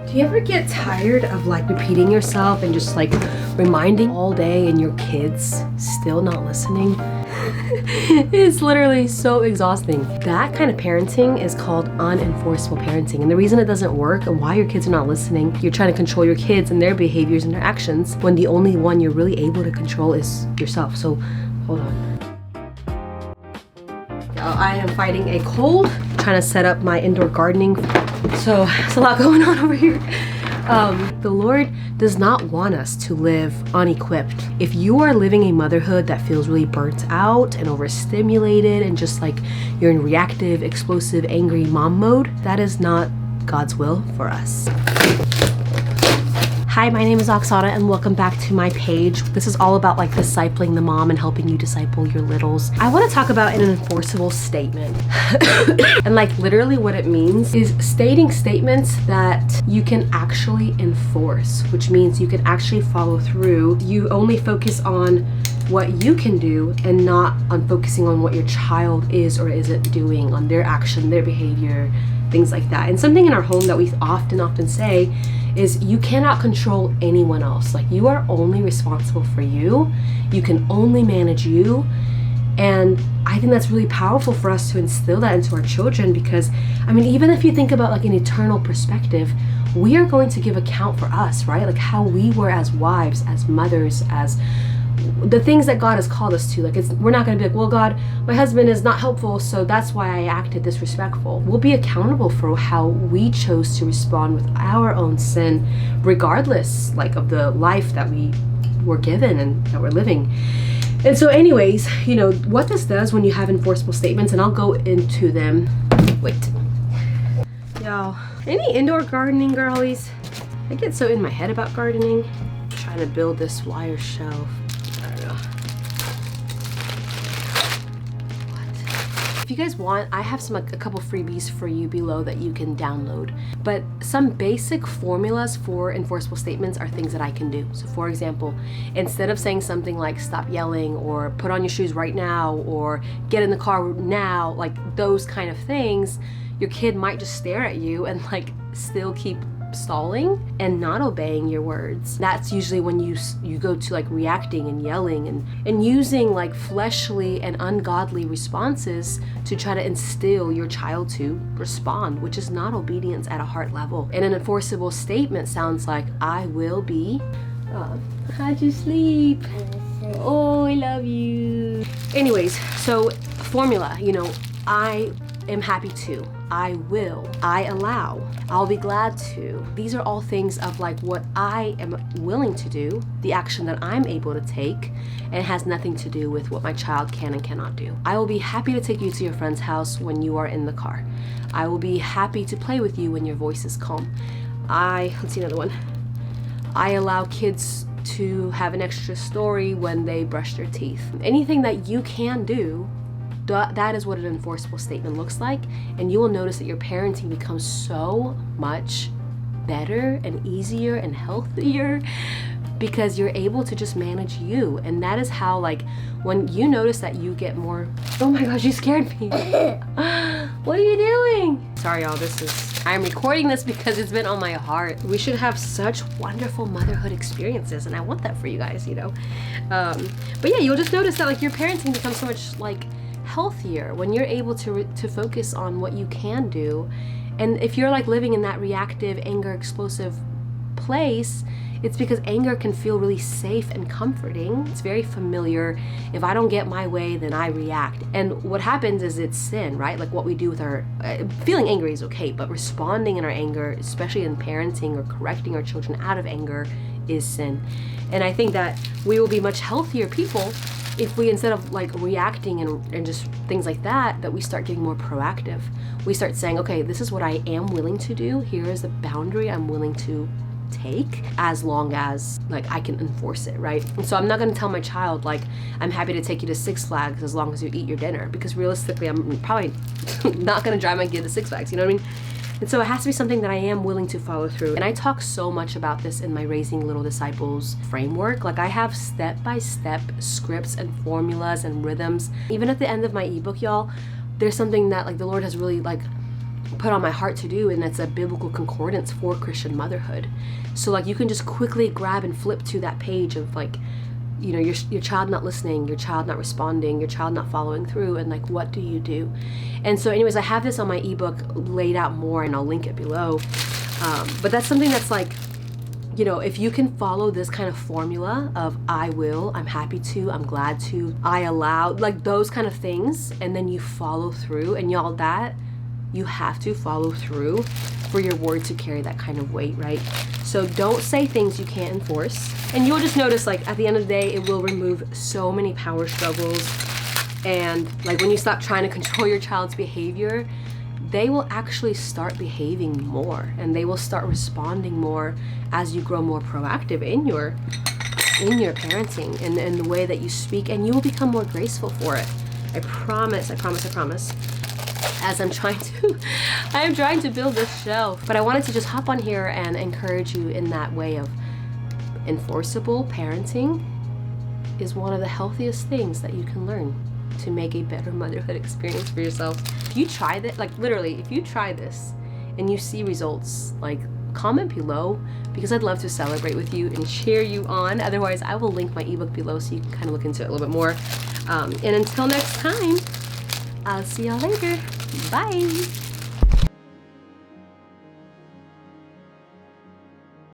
Do you ever get tired of like repeating yourself and just like reminding all day and your kids still not listening? It's literally so exhausting. That kind of parenting is called unenforceable parenting. And the reason it doesn't work and why your kids are not listening, you're trying to control your kids and their behaviors and their actions when the only one you're really able to control is yourself. So hold on. I am fighting a cold, trying to set up my indoor gardening. So there's a lot going on over here. The Lord does not want us to live unequipped. If you are living a motherhood that feels really burnt out and overstimulated and just like you're in reactive, explosive, angry mom mode, that is not God's will for us. Hi, my name is Oksana and welcome back to my page. This is all about like discipling the mom and helping you disciple your littles. I want to talk about an enforceable statement. And like literally what it means is stating statements that you can actually enforce, which means you can actually follow through. You only focus on what you can do and not on focusing on what your child is or isn't doing, on their action, their behavior, things like that. And something in our home that we often say is you cannot control anyone else. Like you are only responsible for you. You can only manage you. And I think that's really powerful for us to instill that into our children because, I mean, even if you think about like an eternal perspective, we are going to give account for us, right? Like how we were as wives, as mothers, as the things that God has called us to. Like we're not going to be like, well, God, my husband is not helpful, so that's why I acted disrespectful. We'll be accountable for how we chose to respond with our own sin, regardless like of the life that we were given and that we're living. And so anyways, you know, what this does when you have enforceable statements, and I'll go into them. Wait. Y'all, any indoor gardening girlies? I get so in my head about gardening. I'm trying to build this wire shelf. If you guys want, I have a couple freebies for you below that you can download. But some basic formulas for enforceable statements are things that I can do. So for example, instead of saying something like stop yelling or put on your shoes right now or get in the car now, like those kind of things, your kid might just stare at you and like still keep stalling and not obeying your words. That's usually when you go to like reacting and yelling and using like fleshly and ungodly responses to try to instill your child to respond, which is not obedience at a heart level. And an enforceable statement sounds like, I will be, how'd you sleep? Oh, I love you. Anyways, so formula, you know, I am happy to, I will, I allow, I'll be glad to. These are all things of like what I am willing to do, the action that I'm able to take, and it has nothing to do with what my child can and cannot do. I will be happy to take you to your friend's house when you are in the car. I will be happy to play with you when your voice is calm. Let's see another one. I allow kids to have an extra story when they brush their teeth. Anything that you can do, that is what an enforceable statement looks like, and you will notice that your parenting becomes so much better and easier and healthier because you're able to just manage you. And that is how, like, when you notice that you get more, oh my gosh, you scared me. What are you doing? Sorry y'all, I'm recording this because it's been on my heart. We should have such wonderful motherhood experiences, and I want that for you guys, you know. But yeah, you'll just notice that like your parenting becomes so much like healthier when you're able to focus on what you can do. And if you're like living in that reactive, anger, explosive place, it's because anger can feel really safe and comforting. It's very familiar. If I don't get my way, then I react. And what happens is it's sin, right? Like what we do with our, feeling angry is okay, but responding in our anger, especially in parenting or correcting our children out of anger, is sin. And I think that we will be much healthier people if we, instead of like reacting and just things like that, that we start getting more proactive. We start saying, okay, this is what I am willing to do. Here is the boundary I'm willing to take, as long as like I can enforce it, right? And so I'm not gonna tell my child like, I'm happy to take you to Six Flags as long as you eat your dinner, because realistically I'm probably not gonna drive my kid to Six Flags, you know what I mean? And so it has to be something that I am willing to follow through. And I talk so much about this in my Raising Little Disciples framework. Like I have step-by-step scripts and formulas and rhythms. Even at the end of my ebook, y'all, there's something that like the Lord has really like put on my heart to do, and it's a biblical concordance for Christian motherhood. So like you can just quickly grab and flip to that page of like, you know, your child not listening, your child not responding, your child not following through, and like what do you do? And so anyways, I have this on my ebook laid out more, and I'll link it below. But that's something that's like, you know, if you can follow this kind of formula of I will, I'm happy to, I'm glad to, I allow, like those kind of things, and then you follow through, and y'all, that you have to follow through for your word to carry that kind of weight, right? So don't say things you can't enforce. And you'll just notice, like, at the end of the day, it will remove so many power struggles. And like when you stop trying to control your child's behavior, they will actually start behaving more, and they will start responding more as you grow more proactive in your parenting and the way that you speak, and you will become more graceful for it. I promise. As I'm trying to build this shelf. But I wanted to just hop on here and encourage you in that way of enforceable parenting is one of the healthiest things that you can learn to make a better motherhood experience for yourself. If you try that, like literally, if you try this and you see results, like comment below, because I'd love to celebrate with you and cheer you on. Otherwise, I will link my ebook below so you can kind of look into it a little bit more. And until next time, I'll see y'all later. Bye.